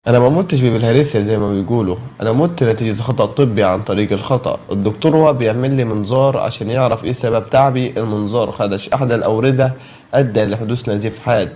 انا ما متش بالهرسة زي ما بيقولوا. انا مت نتيجة خطأ طبي عن طريق الخطأ. الدكتور هو بيعمل لي منظار عشان يعرف ايه سبب تعبي. المنظار خدش احدى الاوردة، ادى لحدوث نزيف حاد،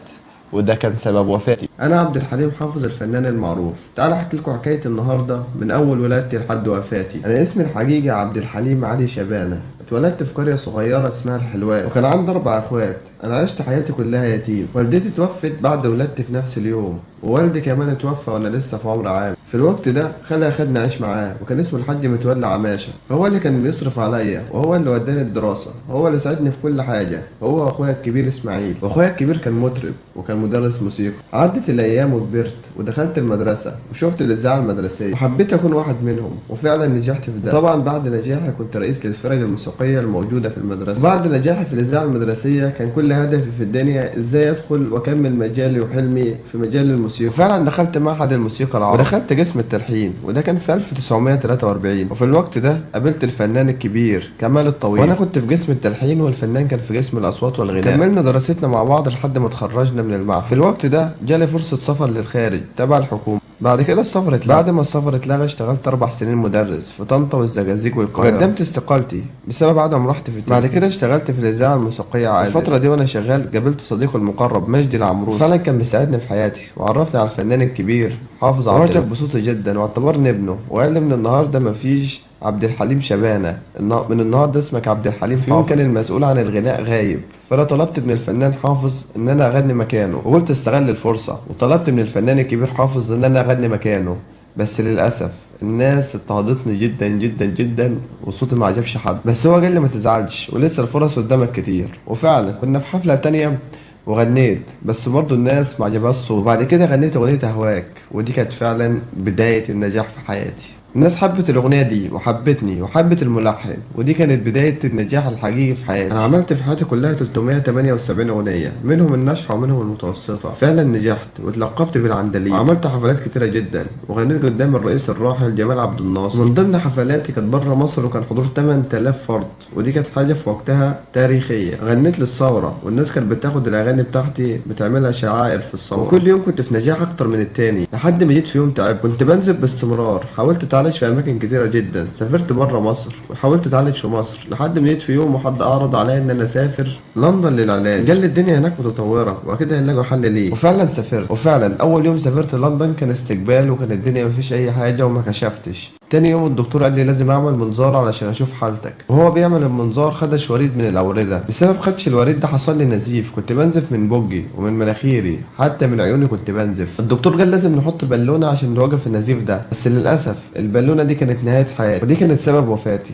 وده كان سبب وفاتي. انا عبد الحليم حافظ الفنان المعروف. تعال احكي لكم حكايه النهارده من اول ولادتي لحد وفاتي. انا اسمي الحقيقي عبد الحليم علي شبانه. اتولدت في قريه صغيره اسمها الحلوان، وكان عندي 4 اخوات. انا عشت حياتي كلها يتيم. والدتي توفت بعد ولادتي في نفس اليوم، ووالدي كمان اتوفى وانا لسه في عمر عام. في الوقت ده خالي اخدني اعيش معاه، وكان اسمه الحاج متولي عماشه. هو اللي كان بيصرف عليا، وهو اللي وداني الدراسه، وهو اللي ساعدني في كل حاجه. هو واخويا الكبير اسماعيل، واخويا الكبير كان مطرب وكان مدرس موسيقى. عدت الايام وكبرت ودخلت المدرسه وشفت الاذاعه المدرسيه، وحبيت اكون واحد منهم، وفعلا نجحت في ده. طبعا بعد نجاحي كنت رئيس للفرق الموسيقيه الموجوده في المدرسه. بعد نجاحي في الاذاعه المدرسيه كان كل هدفي في الدنيا ازاي ادخل واكمل مجالي وحلمي في مجال الموسيقى. وفعلا دخلت معهد الموسيقى العربي، ودخلت قسم التلحين، وده كان في 1943. وفي الوقت ده قابلت الفنان الكبير كمال الطويل، وانا كنت في قسم التلحين والفنان كان في قسم الاصوات والغناء. كملنا دراستنا مع بعض لحد ما اتخرجنا من المعهد. في الوقت ده جالي فرصه سفر للخارج تبع الحكومه. بعد كده السفر اتلغى. بعد ما السفر اتلغى اشتغلت 4 سنين مدرس في طنطا والزقازيق والقاهره. قدمت استقالتي بسبب عدم راحتي في التلحين. بعد كده اشتغلت في الاذاعه الموسيقيه عادي. الفتره دي وانا شغال قابلت صديقي المقرب مجدي العمروسي، فعلا كان بيساعدني في حياتي وعرفني على الفنان الكبير حافظ عبد الحليم. بصوتي جدا واعتبرني ابنه، وقال لي من النهارده مفيش عبد الحليم شبانه، من النهارده اسمك عبد الحليم حافظ. يوم كان المسؤول عن الغناء غايب، فانا طلبت من الفنان حافظ ان انا اغني مكانه، وقلت استغل الفرصه وطلبت من الفنان الكبير حافظ ان انا اغني مكانه. بس للاسف الناس اضطهدتني جدا جدا جدا، وصوتي ما عجبش حد. بس هو قال لي ما تزعلش ولسه الفرص قدامك كتير. وفعلا كنا في حفله تانية وغنيت، بس برضو الناس ما عجبهاش الصوت. وبعد كده غنيت اغنيه اهواك، ودي كانت فعلا بدايه النجاح في حياتي. الناس حبت الأغنية دي وحبتني وحبت الملحن، ودي كانت بداية النجاح الحقيقي في حياتي. أنا عملت في حياتي كلها 378 أغنية، منهم الناجحة ومنهم المتوسطة. فعلا نجحت واتلقبت بالعندليب، وعملت حفلات كتيرة جدا، وغنيت قدام الرئيس الراحل جمال عبد الناصر. من ضمن حفلاتي كانت بره مصر، وكان حضور 8000 فرد، ودي كانت حاجة في وقتها تاريخية. غنيت للثورة، والناس كانت بتاخد الأغاني بتاعتي بتعملها شعائر في الثورة. وكل يوم كنت في نجاح أكتر من التاني، لحد ما جيت في يوم تعبت. كنت بنزل باستمرار، حاولت اتعالج في اماكن كتيره جدا، سافرت بره مصر وحاولت اتعالج في مصر، لحد ما جيت في يوم وحد اعرض عليا ان انا اسافر لندن للعلاج. قال لي الدنيا هناك متطوره واكيد هيلاقوا حل ليه. وفعلا سافرت. وفعلا اول يوم سافرت لندن كان استقبال، وكان الدنيا مفيش اي حاجه وما كشفتش. تاني يوم الدكتور قال لي لازم اعمل منظار علشان اشوف حالتك. وهو بيعمل المنظار خدش وريد من الاورده. بسبب خدش الوريد ده حصل لي نزيف، كنت بنزف من بوجي ومن مناخيري، حتى من عيوني كنت بنزف. الدكتور قال لازم نحط بالونه عشان نوقف النزيف ده، بس للاسف البالونه دي كانت نهايه حياتي، ودي كانت سبب وفاتي.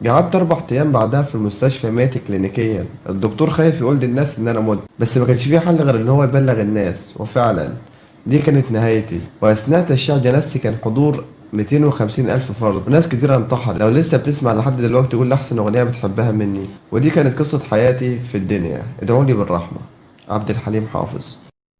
قعدت 4 ايام بعدها في المستشفى ميت كلينيكيا. الدكتور خايف يقول للناس ان انا مت، بس ما كانش فيه حل غير ان هو يبلغ الناس. وفعلا دي كانت نهايتي. واثناء تشييع جنازتي كان حضور 250 ألف فرد، وناس كتير انتحر. لو لسه بتسمع لحد دلوقتي قول لي أحسن أغنية بتحبها مني. ودي كانت قصة حياتي في الدنيا. ادعولي بالرحمة. عبد الحليم حافظ.